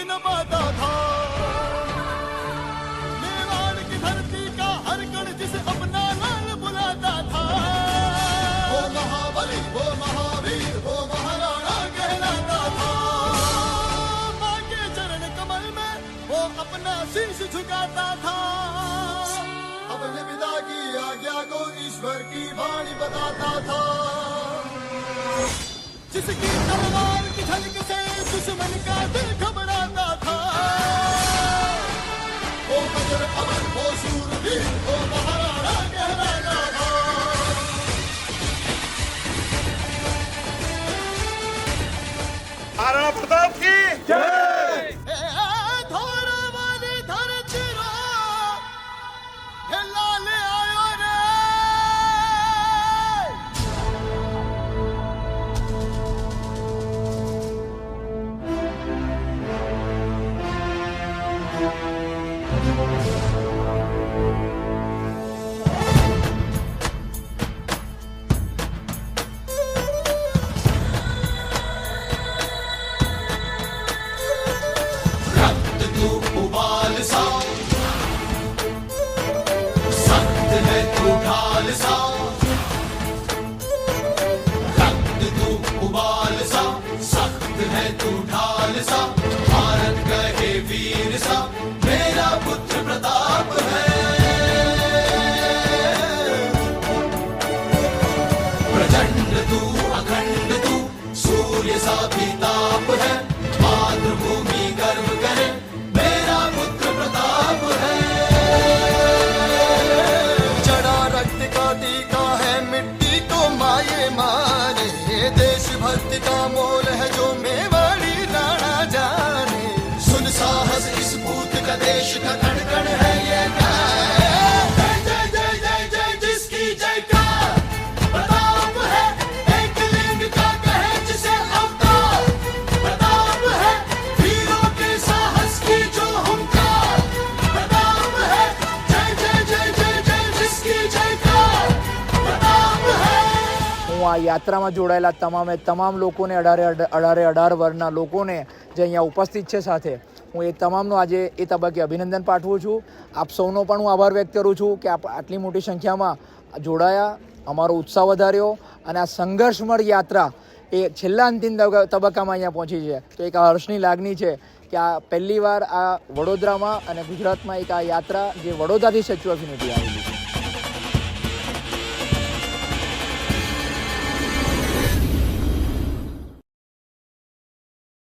न पाता था। मेवाड़ की धरती का हर कण जिसे अपना लाल बुलाता था। वो महाबली, वो महावीर, वो महाराणा कहलाता था। माँ के चरण कमल में वो अपना शीश झुकाता था। अपने पिता की आज्ञा को ईश्वर की वाणी बताता था। जिसकी तलवार की झलक से दुश्मन का दिल घबराता था। वो बजर अमर, वो शूरवीर, वो महाराणा कहलाता था। महाराणा प्रताप की जय। थोड़ा वाली धरती रो, हे लाल आयो रे। रक्त तू उबाल सा, सख्त है तू ढाल सा। रक्त तू उबाल सा, सख्त है तू ढाल सा। भारत कहे वीर सा, मेरा पुत्र प्रताप है। प्रचंड तू, अखंड तू, सूर्य सा भी ताप है। मातृभूमि गर्व करे, मेरा पुत्र प्रताप है। चढ़ा रक्त का टीका है, मिट्टी को माये मारे। देशभक्ति का मोल है जो मेवाड़ी राणा जाने। सुन साहस इस पूत का, देश का कण कण है ये जय जय जय जय जय जिसकी जय का प्रताप है। एक लिंग का कहे जिसे अवतार प्रताप है। वीरों के साहस की जो हुंकार प्रताप है। जय जय जय जय जय जिसकी जय का प्रताप है। હું આ યાત્રામાં જોડાયેલા તમામ લોકોને 18 વર્ષના લોકોને જે અહીંયા ઉપસ્થિત છે સાથે હું એ તમામનો આજે એ તબક્કે અભિનંદન પાઠવું છું. આપ સૌનો પણ હું આભાર વ્યક્ત કરું છું કે આપ આટલી મોટી સંખ્યામાં જોડાયા, અમારો ઉત્સાહ વધાર્યો અને આ સંઘર્ષમય યાત્રા એ છેલ્લા અંતિમ તબક્કામાં અહીંયા પહોંચી છે. તો એક હર્ષની લાગણી છે કે આ પહેલીવાર આ વડોદરામાં અને ગુજરાતમાં એક આ યાત્રા જે વડોદરાથી સ્ટેચ્યુ ઓફ યુનિટી આવેલી છે.